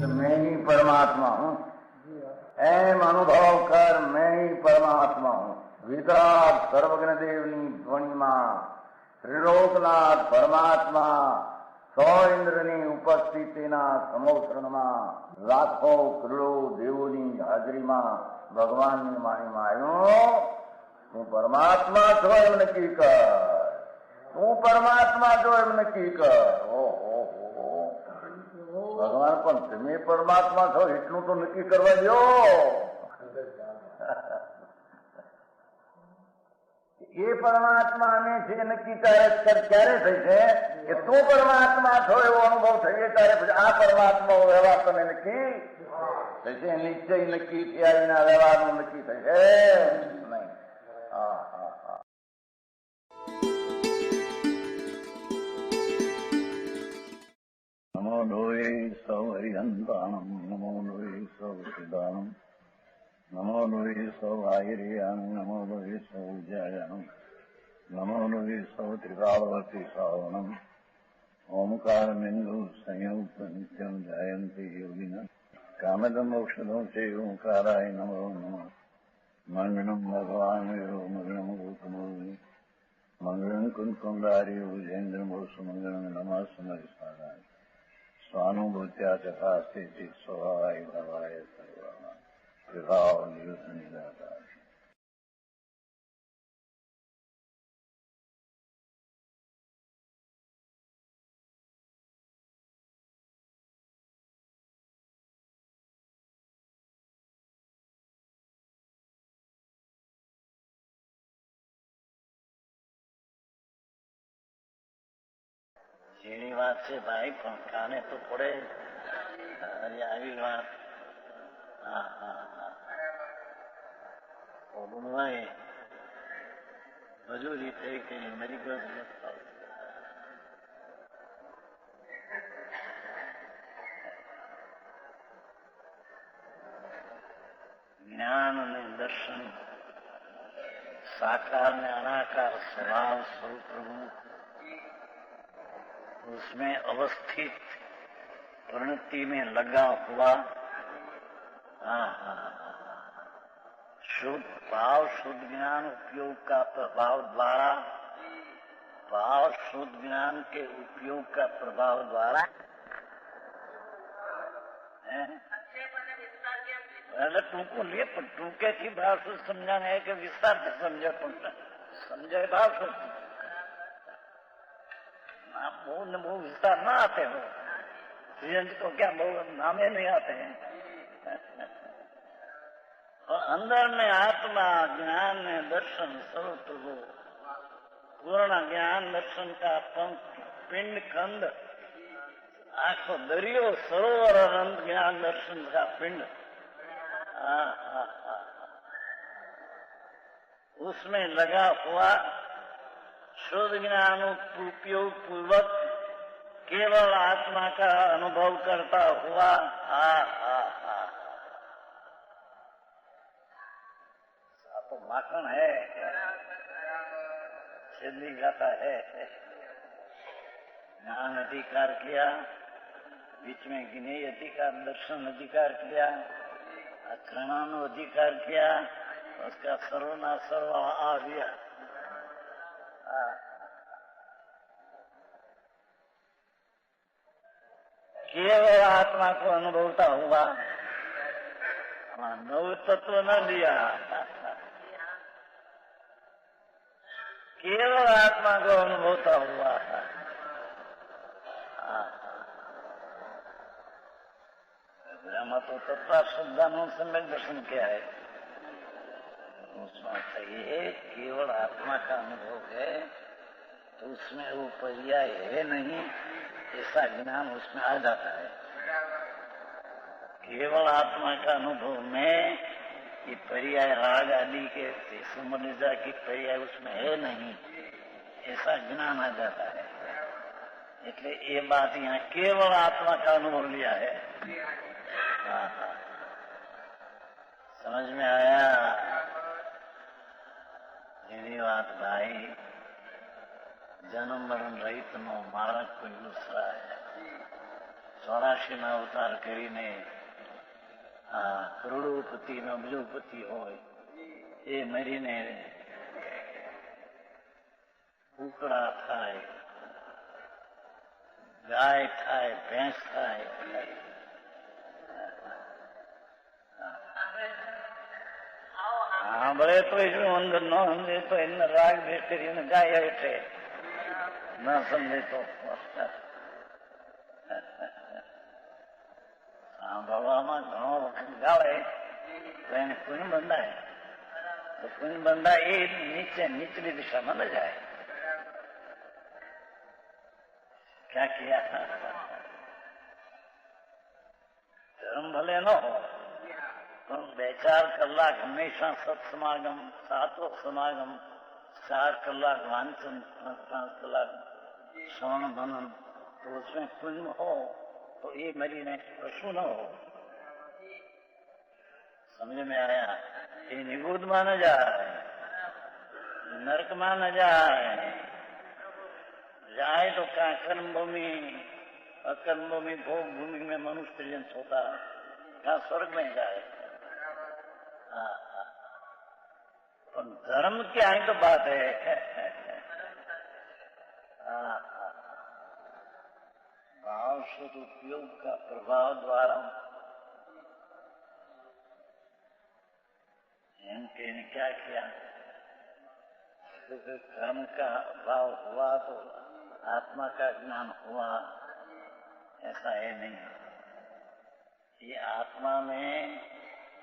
मैं ही परमात्मा हूँ, एम अनुभव कर मैं ही परमात्मा हूँ। वितराग सर्वज्ञ देवनी ध्वनिमा त्रिलोकनाथ परमात्मा सौ इंद्રની ઉપસ્થિતિના સમોત્સવમાં લાખો કરોડો દેવોની હાજરીમાં ભગવાનની વાણીમાં આવ્યો, તું પરમાત્મા છો એમ નક્કી કર, તું પરમાત્મા છો એમ નક્કી કર. ઓહો, ભગવાન પણ તમે પરમાત્મા છો એટલું તો નક્કી કરવા દો. એ પરમાત્માને છે નક્કી ક્યારે થઈ છે કે તું પરમાત્મા છો એવો અનુભવ થઈએ ત્યારે પછી આ પરમાત્મા વ્યવહાર તને નક્કી થશે. નિશ્ચય નક્કી થયા વિના વ્યવહારનું નક્કી થશે નહીં. હા હા હા. નમો લોહે સૌ હરિહંતાણમ, નમો લોહે સૌ સિદ્ધાણમ, નમો લોહે સૌ આહિર્યાણમ, નમો લોહે સૌ જયાણમ, નમો લોહે સૌ ત્રિકાળવતી શ્રાવણમ. ઓમકારમિંદુ સંયુક્ત નિત્યમ જાયંતિ યોગિના કામદમ ઔષધો છે ઓંકારાય નમો નમઃ. મંગળમ ભગવાન મંગળમ ગૌતમોર્મિ મંગળમ કુંકુંડાર્ય ભુજેન્દ્રમોષ મંગળમ નમઃ સમરિસાદાય સ્વાનુભૂત્યા ચકાસ્તે ચિત સ્વભાવાય ભવાય સર્વમાં વિભાવ નિયુત નિરાકાર. ઝીણી વાત છે ભાઈ, પણ કાને તો પડે. અરે આવી વાત. હા હા હા. ભાઈ મજૂરી થઈ કે મરી ગયો. જ્ઞાન અને દર્શન साकार में अनाकार स्वभाव स्वरूप प्रभु उसमें अवस्थित प्रणति में लगा हुआ शुद्ध भाव शुद्ध ज्ञान उपयोग का प्रभाव द्वारा भाव शुद्ध ज्ञान के उपयोग का प्रभाव द्वारा એટલે ટૂંકું લે પણ ટૂંકેથી ભાવ શું સમજાને है कि विस्तार से समझे પણ समझे भाव શું बहु विस्तार ना आते हो को क्या बहु नामे नहीं आते हैं. और अंदर में आत्मा ज्ञान में दर्शन स्वरूप हो पूर्ण ज्ञान दर्शन का पिंड खंड आखो दरियो सरोवर अनंत ज्ञान दर्शन का पिंड उसमें लगा हुआ शुद्ध ज्ञान उपयोग पूर्वक केवल आत्मा का अनुभव करता हुआ तो माखन है सिद्धि गाता है. ज्ञान अधिकार किया, बीच में ज्ञेय अधिकार दर्शन अधिकार किया, अक्षरानु अधिकार किया, उसका सर्वना सर्व आ गया. केवल आत्मा को अनुभवता हुआ नव तत्व न दिया, केवल आत्मा को अनुभवता हुआ ब्रह्म तो तत्व श्रद्धानु सम्यक दर्शन क्या है उसमें चाहिए केवल आत्मा का अनुभव है तो उसमें वो पर्याय है नहीं ऐसा ज्ञान उसमें आ जाता है. केवल आत्मा का अनुभव में ये पर्याय राग आदि के समझा की पर्याय उसमें है नहीं ऐसा ज्ञान आ जाता है. એટલે એ बात यहाँ केवल आत्मा का अनुभव लिया है. समझ में आया? એની વાત ભાઈ, જન્મ મરણ રહિત નો માર્ગ કોઈ દુસરાય 84 અવતાર કરીને આ કરોડોપતિ નો અબજોપતિ હોય એ મરીને કૂકડા થાય, ગાય થાય, ભેંસ થાય. સાંભળે તો શું અંદર ન સમજે તો એને રાગ દ્વેષ કરીને ગાય હેઠે ન સમજે તો સાંભળવામાં ઘણો વખત ગાળે તો એને પુણ્ય બંધાય. તો પુણ્ય બંધાય એ નીચે નીચલી દિશામાં ન જાય. ક્યાં કિયા ધર્મ ભલે ન હોય પણ 2-4 કલાક હંમેશા સત્સમાગમ, સાતો સમાગમ, 4 કલાક वांचन, 5 कलाक श्रवण मनन, तो उसमें पुण्य हो तो ये मरीने पशु न हो. समझ में आया? ये निगुद में न जाए, नरक में न जाए. जाए तो क्या कर्म भूमि, अकर्म भूमि, भोग भूमि में मनुष्य जन होता, क्या स्वर्ग में जाए. धर्म क्या ही तो बात है. भाव सदुपयोग का प्रभाव द्वारा इनके ने क्या किया? कर्म का अभाव हुआ तो आत्मा का ज्ञान हुआ, ऐसा है नहीं. ये आत्मा में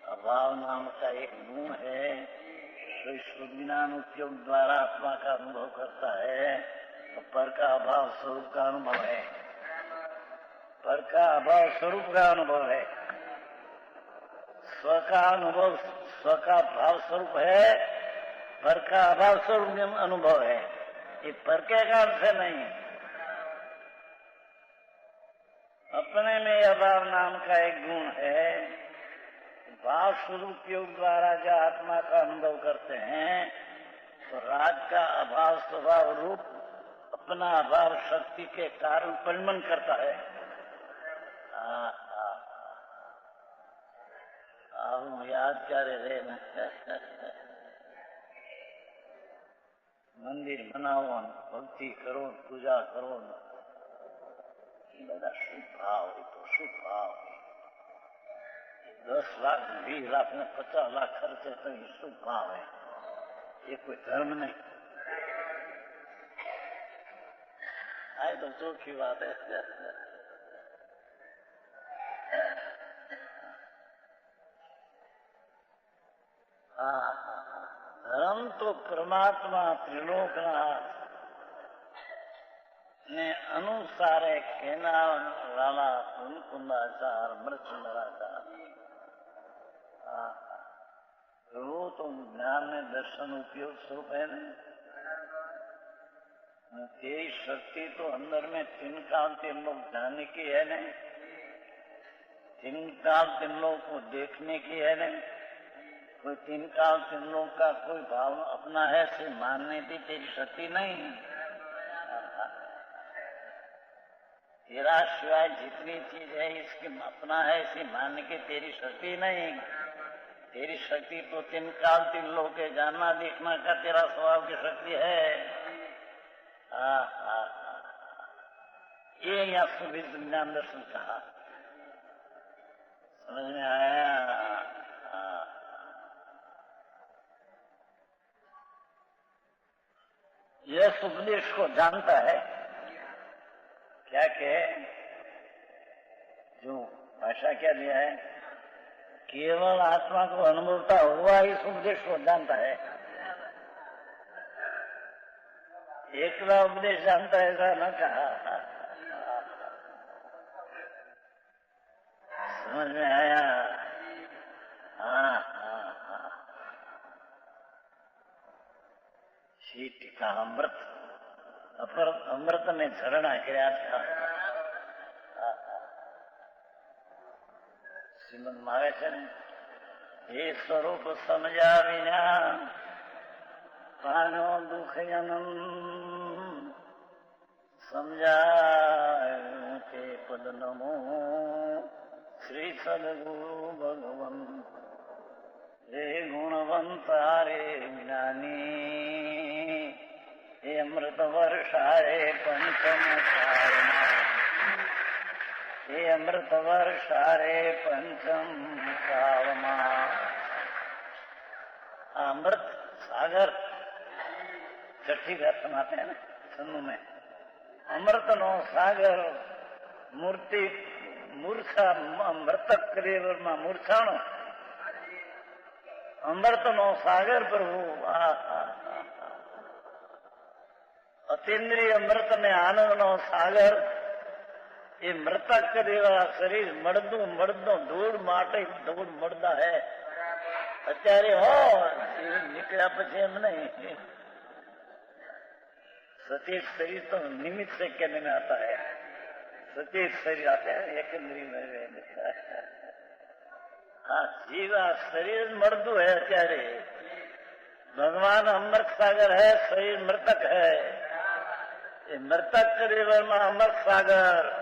अभाव नाम का एक गुण है, तो इस ज्ञान उपयोग द्वारा आत्मा का अनुभव करता है. तो पर का अभाव स्वरूप का अनुभव है. पर का अभाव स्वरूप का अनुभव है. स्व का अनुभव स्व का भाव स्वरूप है, पर का अभाव स्वरूप अनुभव है. ये पर के कारण से नहीं, अपने में अभाव नाम का एक गुण है. भाव स्वरूप योग द्वारा जो आत्मा का अनुभव करते हैं तो राग का अभाव स्वभाव रूप अपना अभाव शक्ति के कारण परिमन करता है. याद करे रे मंदिर बनाओ, भक्ति करो, पूजा करो, બધા શું ભાવ, એ તો શું ભાવ. 10 लाख 20 लाख ने 50 लाख खर्चे तो ये શું ભાવ है? ये कोई धर्म नहीं. आए तो चौकी बात है. धर्म तो परमात्मा त्रिलोकनाथ ने अनुसारे केना लाला कुंकुंदाचार मृचुंदराचार वो तो ज्ञान में दर्शन उपयोग स्वरूप है नहीं. तेरी शक्ति तो अंदर में 3 काल 3 लोग जानने की है नहीं, 3 काल 3 लोग को देखने की है नहीं. कोई 3 काल 3 लोग का कोई भाव अपना है से मानने की तेरी शक्ति नहीं. तेरा सिवाय जितनी चीज है इसके अपना है इसे मानने की तेरी शक्ति नहीं. तेरी शक्ति तो 3 काल 3 लोग के जानना देखना का तेरा स्वभाव की शक्ति है. ये यहाँ सुविध ज्ञान दर्शन कहा. समझ में आया? यह उपदेश को जानता है क्या के जो भाषा क्या दिया है, केवल आत्मा को अनुभवता हुआ इस उपदेश को जानता है. एकला उपदेश जानता है ऐसा न कहा. समझ में आया? शीत का अमृत अपर अमृत में झरना किया था. श्रीमद मावे છે ને हे स्वरूप समझा विना पानो दुख जन्म समझाए के पद नमो श्री सदगुरु भगवन हे गुणवंतारे ज्ञानी हे अमृत वर्षाए पंचम कारमा हे अमृत वर्षारे पंचम कालमा अमृत सागर छठी बात सुनाते हैं ना सन्नू में अमृत नो सागर मूर्ति मूर्छा मृतक करेवर में मूर्छाणो अमृत नो सागर प्रभु अतीन्द्रिय अमृत ने आनंद नो सागर ये मृतक करेवा शरीर मर्दू मर्दो धूल माटे धूल मरदा है अत्यारे हो निकला पछी एम नहीं सचेत शरीर तो निमित्त से कहने में आता है सचेत शरीर आता है एक में हाँ जीवा शरीर मर्दू है अत्यारे भगवान अमृत सागर है शरीर मृतक है ये मृतक करेवर में अमृत सागर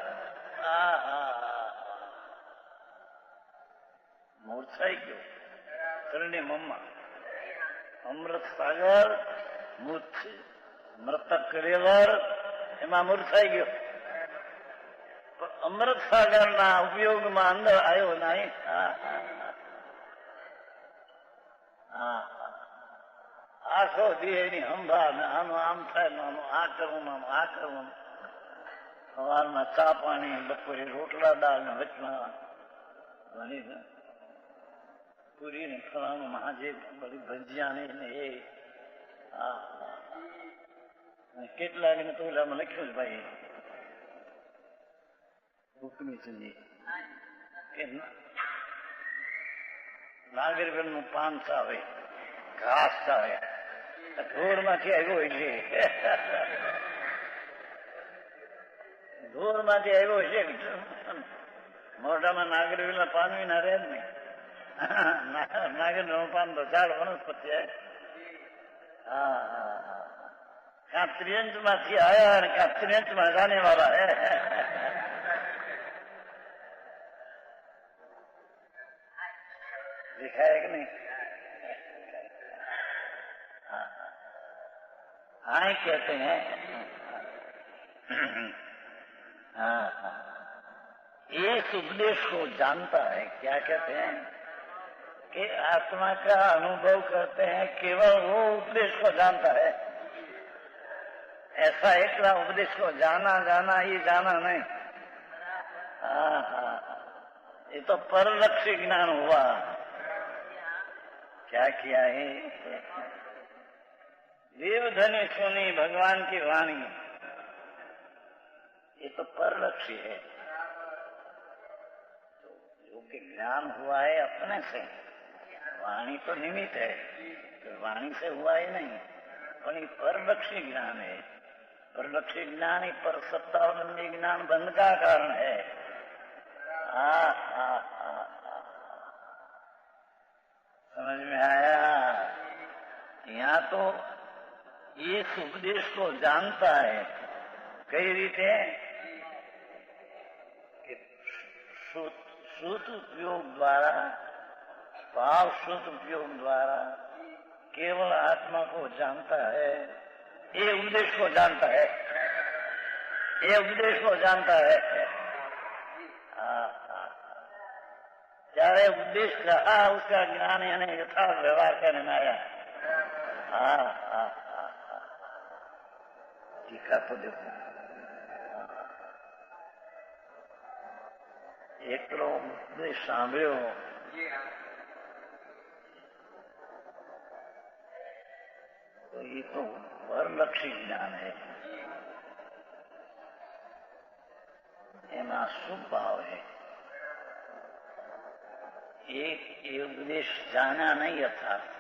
मूर्छाई गयो करणी मम्मा अमृत सागर मूर्छी मृतक करेवर एमा मूर्छाई गयो अमृत सागर ना उपयोग में अंदर आयो नहीं आखो दिए हंभा आम आम था आ करूं सवार में चा पानी बपोरे रोटला दाल ने वचना बनी पूरी ने फलाणु महाजे बड़ी भजिया ने ये કેટલા ને તો ઓલામાં લખ્યું છે ભાઈ હુકમી ચંદી કે નાગરવેલ નું પાન ચાવે ઘાસ ચાવે ઢોર માંથી આવ્યો છે ઢોર માંથી આવ્યો છે મોઢામાં નાગરવેલ ના પાન વિના રહે જ નહીં નાગરવેલ નું પાન તો ઝાડ વનસ્પતિ क्या त्रियंत माथी आया और क्या त्रियंत में जाने वाला है देखा है कि नहीं आए कहते हैं इस उपदेश को जानता है क्या कहते हैं कि आत्मा का अनुभव करते हैं केवल वो उपदेश को जानता है ऐसा एकला उपदेश को जाना जाना ये जाना नहीं ये तो परलक्ष्य ज्ञान हुआ क्या किया है देवधनी सुनी भगवान की वाणी ये तो परलक्ष्य है जो कि ज्ञान हुआ है अपने से वाणी तो निमित्त है तो वाणी से हुआ ही नहीं पर ये परलक्ष्य ज्ञान है परलक्ष्य ज्ञान ही पर सत्तावलंबी ज्ञान बंध का कारण है समझ में आया यहाँ तो इस उपदेश को जानता है कई रीते कि श्रुत उपयोग द्वारा भाव श्रुत उपयोग द्वारा केवल आत्मा को जानता है ये उपदेश को जानता है ये उपदेश को जानता है चाहे उपदेश कहा उसका ज्ञान यानी यथार्थ व्यवहार करने में आया टीका तो देखो एक तो उपदेश सांभ्यो तो ये तो परलक्ष्य ज्ञान है एमा शुभ भाव है एक उपदेश जाना नहीं यथार्थ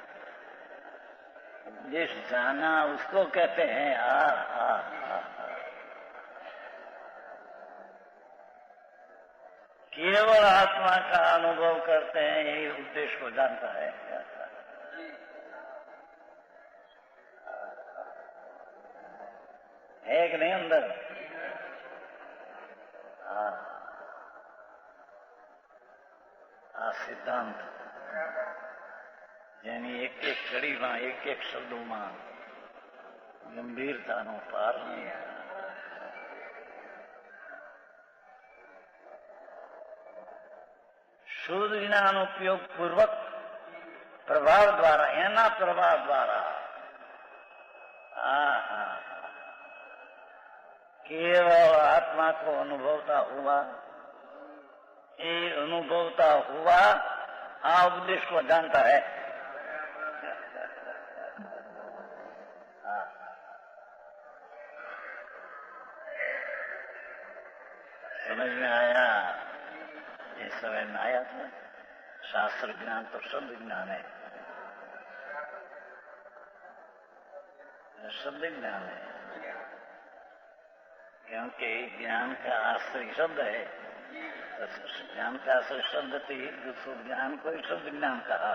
उपदेश जाना उसको कहते हैं केवल आत्मा का अनुभव करते हैं, यही उद्देश्य को जानता है। है कि नहीं अंदर? આ સિદ્ધાંત જેની એક એક કડીમાં એક એક શબ્દોમાં ગંભીરતાનો પાર નહીં. શુદ્ધ જ્ઞાન ઉપયોગ પૂર્વક प्रभाव द्वारा, एना प्रभाव द्वारा केवल आत्मा को अनुभवता हुआ, ये अनुभवता हुआ आ उपदेश को जानता है. समझ में आया? ये समय में आया था. शास्त्र ज्ञान तो शब्द ज्ञान है, शब्द ज्ञान है, क्योंकि ज्ञान का आश्रय शब्द है. ज्ञान का आश्रय शब्द थी, दूसरे ज्ञान को ही शब्द ज्ञान कहा.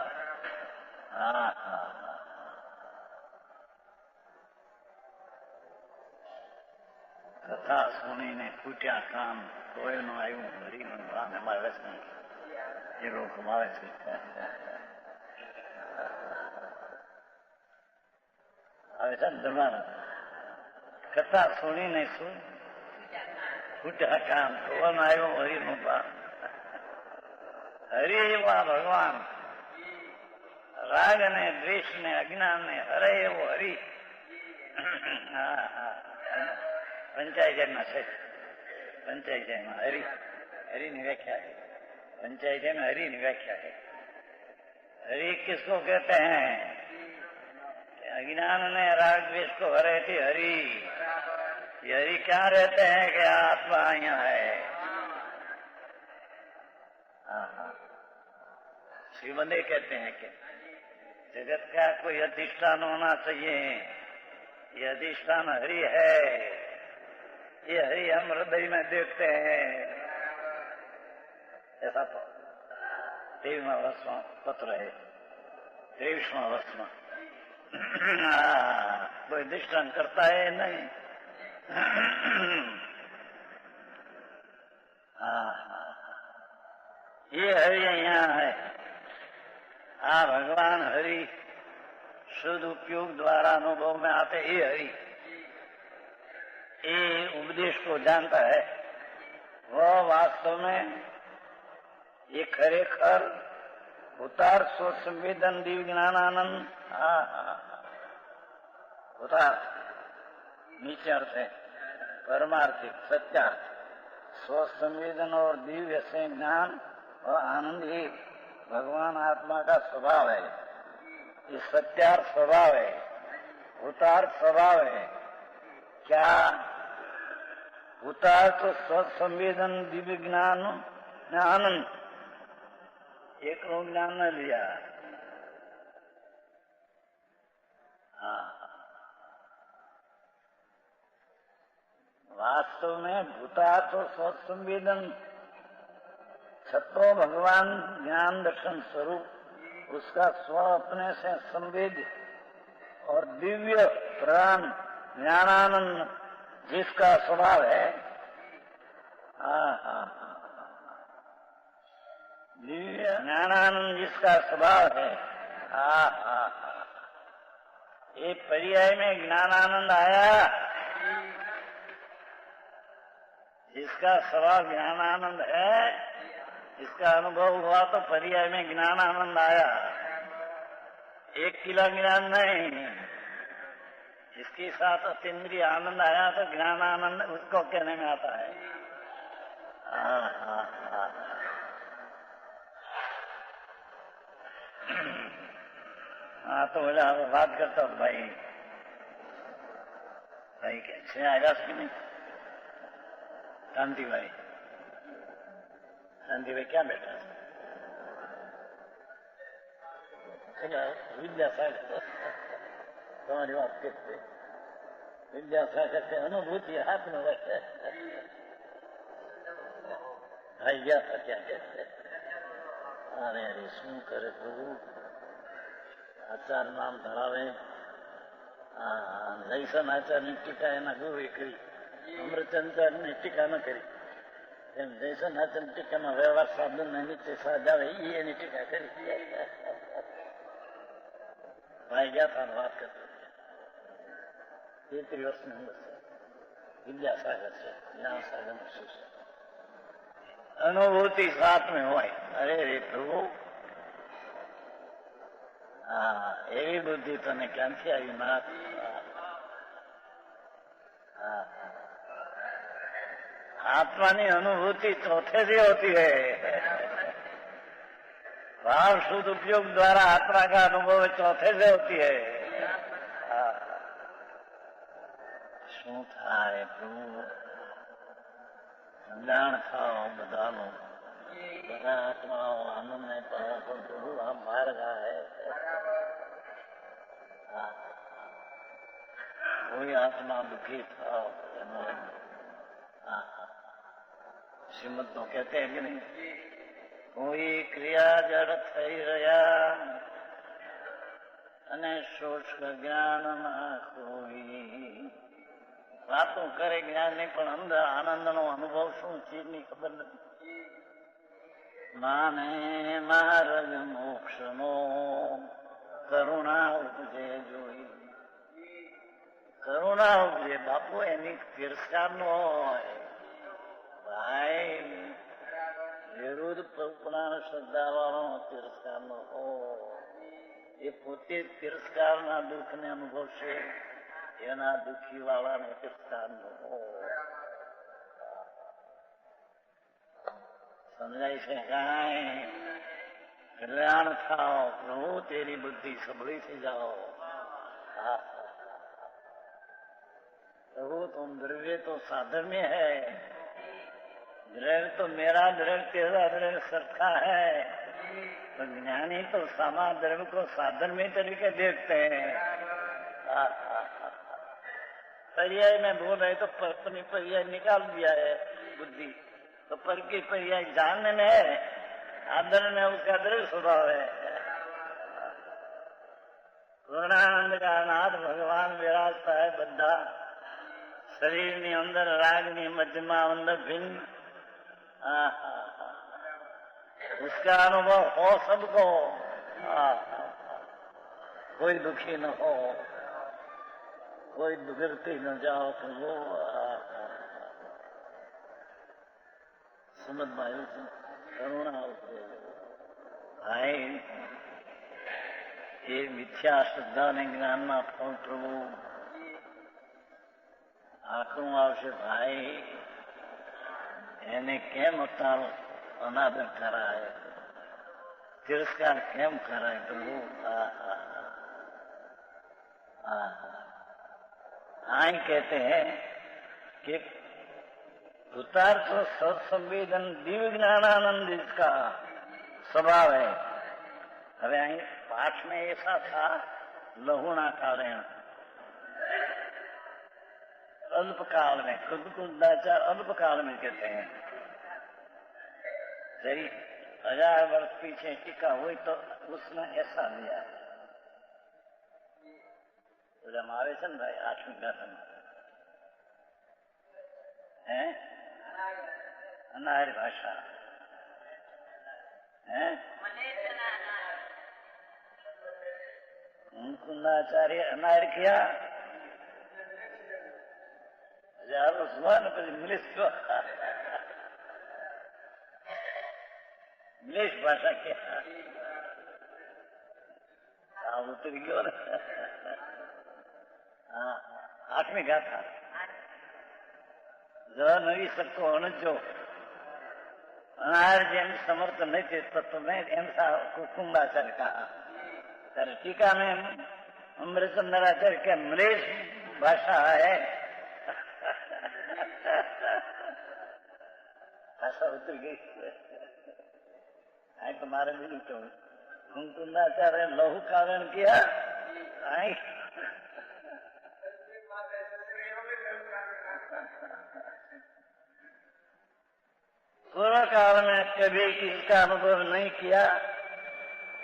कथा सुनीने फूट्या कान, कोयનું આવ્યું હરીનું ભાન અમારે નહીં, એ લોકો મારે છે. હવે છે તમારા કથા સુણીને શું ફૂટ્યા કાન, કોયનું આવ્યું હરીનું ભાન. હરિ એવા ભગવાન, રાગ ને દ્વેષ ને અજ્ઞાન ને હરે એવો હરિ. पंचायत है, पंचायत में हरि, हरि की व्याख्या है. पंचायत में हरि की व्याख्या है. हरि किसको कहते हैं? अज्ञान ने राग द्वेष को हरे थे हरि. ये हरि क्या रहते हैं कि आत्मा यहाँ है. श्रीमंदे कहते हैं कि जगत का कोई अधिष्ठान होना चाहिए. ये अधिष्ठान हरि है. ये हरि हम हृदय में देखते हैं. ऐसा 23वां वर्ष में पत्र है, 23वां वर्ष में कोई दृष्टान करता है नहीं. ये हरि यहाँ है. भगवान हरि शुद्ध उपयोग द्वारा अनुभव में आते ही हरि, ये उपदेश को जानता है. वह वास्तव में ये खरेखर उतार स्व संवेदन दिव्य ज्ञान आनंद. उतार नीचे अर्थ है, परमार्थिक सत्यार्थ. स्व संवेदन और दिव्य से ज्ञान और आनंद ही भगवान आत्मा का स्वभाव है. ये सत्यार्थ स्वभाव है, उतार स्वभाव है. क्या उतार तो स्वसंवेदन दिव्य ज्ञान आनंद, एक ज्ञान न लिया. वास्तव में भूता तो स्वसंवेदन छत्रो भगवान ज्ञान दर्शन स्वरूप, उसका स्व अपने से संवेद और दिव्य प्राण ज्ञानानंद जिसका स्वभाव है. दिव्य ज्ञानानंद जिसका स्वभाव है. ये पर्याय में ज्ञानानंद आया. जिसका स्वभाव ज्ञानानंद है, इसका अनुभव हुआ तो पर्याय में ज्ञानानंद आया. एक किला ज्ञान नहीं, इसके साथ अतीन्द्रिय आनंद आया तो ज्ञान आनंद उसको कहने में आता है. तो बोला बात करता हूँ भाई कैसे आएगा कि नहीं. शांति भाई क्या बैठा विद्या सागर તમારી વાત કરते विद्यासागर से अनुभूति हाथ में रखे. ભાઈ ગયા હતા ત્યાં કે અરે અરે શું કરે પ્રભુ આચાર નામ ધરાવે જયસન આચારની ટીકા એના ગુરુએ કરી અમૃતચંદ્રની ટીકા ન કરી એમ જયસન આચાર ટીકામાં વ્યવહાર સાધન નીચે સાજાવે એની ટીકા કરી ભાઈ ગયા હતા વાત કરતો 33 વર્ષની ઉંમર છે વિદ્યાસાગર છે જ્ઞાનસાગર નું શું છે અનુભૂતિ સાથ में હોય અરે રે પ્રભુ હા એવી બુદ્ધિ તને ક્યાંથી આવી નાથ आत्मा की अनुभूति चौथे से होती है भाव शुद्ध उपयोग द्वारा आत्मा का अनुभव चौथे से होती है શું થાય પ્રભુ સમજાણ થાવ બધાનું બધા આત્માઓ આનંદ ને પાવો પણ પ્રભુ આ માર્ગ है कोई आत्मा दुखी था श्रीमद तो कहते हैं कि नहीं कोई क्रिया जड़ થઈ રહ્યા અને શુષ્ક જ્ઞાન ના કોઈ વાતો કરે જ્ઞાન ની પણ અંદર આનંદ નો અનુભવ શું ચીજ ની ખબર નથી માને માર્ગ મોક્ષ નો કરુણા ઉપજે જોઈ કરુણા ઉપજે બાપુ એની તિરસ્કાર નો હોય ભાઈ વિરુદ્ધ પ્રપુણા શ્રદ્ધાવાળો તિરસ્કાર નો હોય એ પોતે તિરસ્કાર ના દુઃખ ને અનુભવશે એના દુઃખી વાળાને તિરસ્કાર નો હોય સમજાય છે કાંઈ કલ્યાણ થાઓ પ્રભુ તેરી બુદ્ધિ सबली से जाओ प्रभु तुम द्रव्य तो साधन में है द्रव्य तो मेरा द्रव्य तेरा द्रव्य सरखा है तो ज्ञानी तो सामा द्रव्य को साधन में तरीके देखते हैं पर्याय में बोल रहे तो अपनी पर्याय निकाल दिया है बुद्धि तो पर की पर्याय जानने में है आदर में उसका द्रव्य स्वभाव है पूर्णानंद का नाथ भगवान विराजता है बद्धा शरीर ની અંદર રાગ ની મધ્યમાં અંદર भिन्न उसका अनुभव हो सबको कोई दुखी न हो कोई दुखती न जाओ तो वो समझ भाई करुणा भाई ये मिथ्या श्रद्धा ने ज्ञान ना फल प्रभु આખું આવશે ભાઈ એને કેમ અતારો અનાદર કરાય तिरस्कार કેમ કરાય પ્રભુ आई कहते हैं कि उतार्थ सत्संवेदन दिव्य ज्ञानानंद इसका स्वभाव है હવે અહીં पाठ में ऐसा था लहुणा कारण अल्पकाल में खुद कुंदाचार अल्पकाल में कहते हैं यदि 1000 वर्ष पीछे टीका हुई तो उसने ऐसा लिया तो जब हमारे सन भाई 8वीं गाथन है अनार्य भाषा है कुंदाचार्य अनार्य किया 1000 वर्ष हुआ न પછી इंग्लिश भाषा क्या उतर गयो ने 8મી ગાથા જરા નવી શકતો અણજો અનાર જેમ સમર્થ नहीं थे तो तुम्हें ऐसा कुंभाचार्य कहा ત્યારે टीका में अमृतचंद्राचार्य के मलेश भाषा है भाषा उतर गई आई तुम्हारे भी तो कुंकुंदाचार्य लहू कारण किया आई पूर्व काल कभी किसका अनुभव नहीं किया,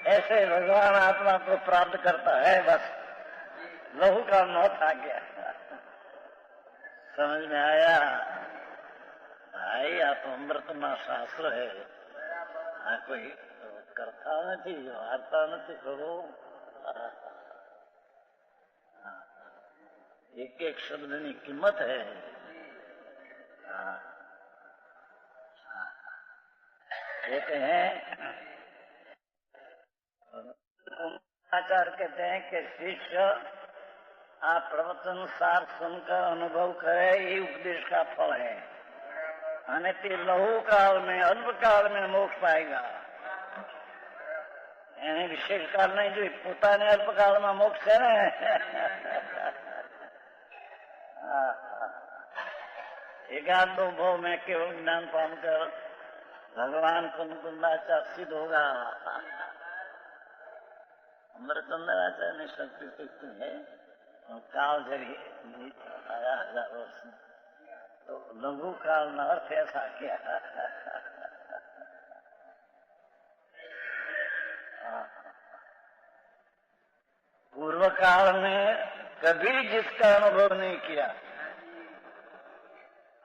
ऐसे भगवान आत्मा को प्राप्त करता है। बस लहू का मौत आ गया। समझ में आया? भाई, आप अमृतमा शास्त्र है, कोई करता नहीं, वार्ता नहीं करो। एक एक शब्द की कीमत है। कहते हैं, आचार्य कहते हैं कि शिष्य आप प्रवचन सार सुनकर अनुभव करे, ये उपदेश का फल है। अन्यथा लहू काल में, अल्प काल में मोक्ष पाएगा। એને વિશેષ કાળ નહીં જોઈ, પોતાને અલ્પકાળમાં મોક્ષ છે ને। एकांत भाव में केवल ज्ञान पान कर भगवान को मुकुंदाचार्य सिद्ध होगा। अमृतचंद्राचार्य ने शक्ति सिद्धि है और काल जब आया 1000 वर्ष तो लघु काल न अर्थ ऐसा किया। पूर्व काल में कभी जिसका अनुभव नहीं किया,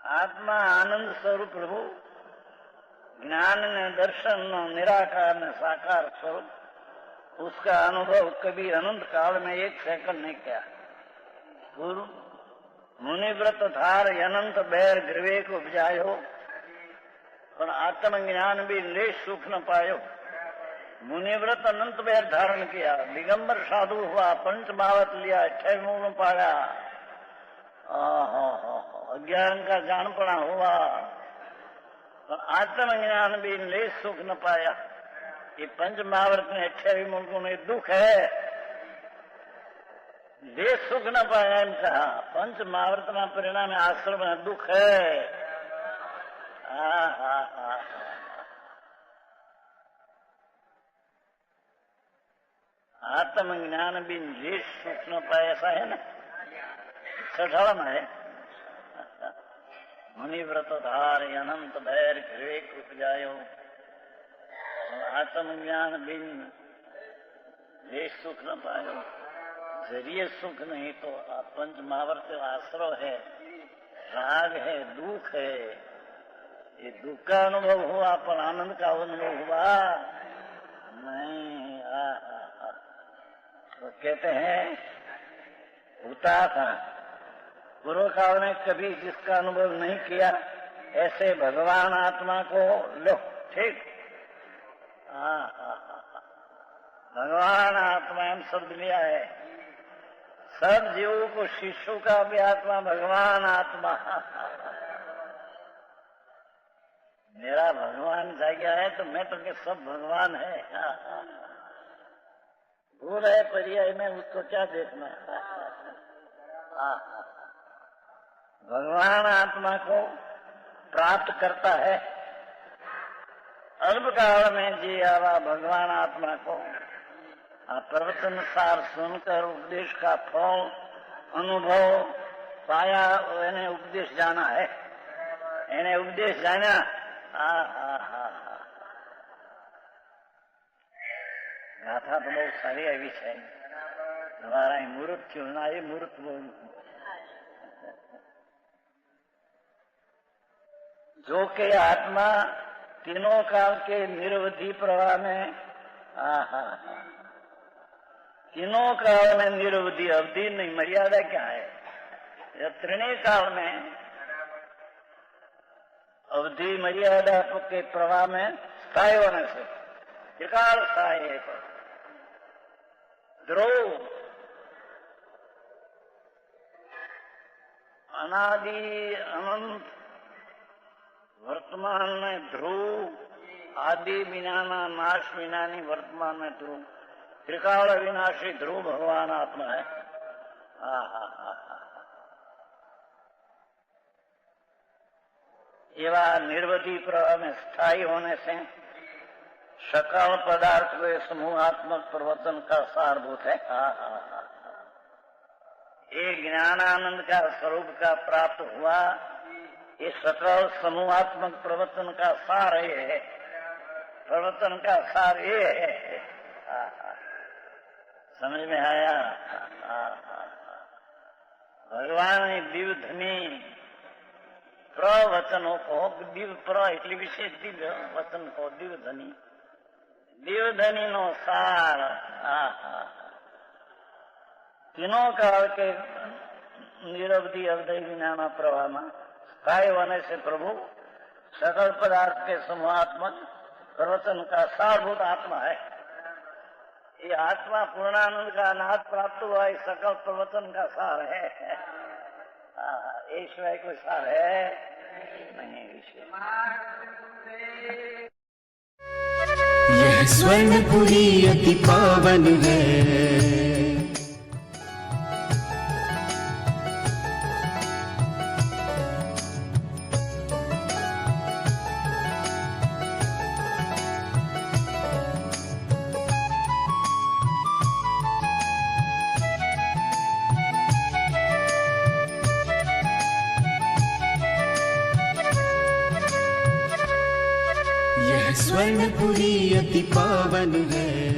आत्मा आनंद स्वरूप प्रभु ज्ञान ने, दर्शन ने, निराकार ने, साकार स्वरूप, उसका अनुभव कभी अनंत काल में 1 सेकंड नहीं किया। पूर्व मुनिव्रत धार अनंत बैर गृहे को उपजायो, पर आत्मज्ञान भी लेश सुख न पायो। मुनिव्रत अनंत बैर धारण किया, दिगंबर साधु हुआ, पंचमावत लिया, 6 मूल पाया, अज्ञान का जानपना हुआ, पर आत्मज्ञान भी लेश सुख न पाया। ये पंचमावर्त में 28 मुल्कों में दुख है, लेश सुख न पाया एम कहा। पंचमावर्त ना परिणाम आश्रम में दुख है। आत्मज्ञान भी लेश सुख न पाया, ऐसा है ना, 6 में है। मुनिव्रत धार अनंत भैर विवेक उपजायो, आत्मज्ञान बिन देश सुख न पायो। जरिए सुख नहीं तो पंच महावर्त आश्रय है, राग है, दुख है। ये दुख का अनुभव हुआ पर आनंद का अनुभव हुआ नहीं। तो कहते हैं होता था पूर्व काल में कभी जिसका अनुभव नहीं किया, ऐसे भगवान आत्मा को लो। ठीक, भगवान आत्मा हम शब्द लिया है। सब जीवों को, शिशु का भी आत्मा भगवान आत्मा। मेरा भगवान जाग्या है तो मैं तो के सब भगवान है। भूल है पर्याय में, उसको क्या देखना। भगवान आत्मा को प्राप्त करता है। अल्प काल में जी आवा भगवान आत्मा को प्रवचन सार सुनकर उपदेश का फल अनुभव पाया, એને उपदेश जाना है, એને उपदेश जाना। गाथा तो बहुत सारी આવી છે। हमारा मूर्त क्यों ना, ये मूर्त जो के आत्मा तीनों काल के निरवधि प्रवाह में, तीनों काल में निरवधि, अवधि नहीं, मर्यादा क्या है। जब त्रिणय काल में अवधि मर्यादा के प्रवाह में स्थायी होने से त्रिकाल स्थायी है। ध्रुव अनादि अनंत वर्तमान में ध्रुव, आदि विनाना नाश विनानी वर्तमान में ध्रुव, त्रिकाल अविनाशी ध्रुव भगवान आत्मा है। एवा निर्वधि प्रवाह में स्थायी होने से सकल पदार्थ के समूहात्मक प्रवचन का सारभूत है। ये ज्ञानानंद का स्वरूप का प्राप्त हुआ, ये सकल समूहात्मक प्रवचन का सार है। प्रवचन का सार ये है। समझ में आया? भगवान दिव्य धनी प्रवचनों को दिव्य प्र એટલે વિશેષ દિવ્ય વચન को दिव्य धनी नो सार तीनों काल के निरवधि अवधि विज्ञान प्रवाह में स्थायी होने से प्रभु सकल पदार्थ के समूहात्मक प्रवचन का सारभूत आत्मा है। ये आत्मा पूर्णानंद का नाथ प्राप्त हुआ इस सकल प्रवचन का सार है। ईश्वर कोई सार है नहीं। यह स्वर्णपुरी अति पावन है। यह स्वर्णपुरी अति पावन है।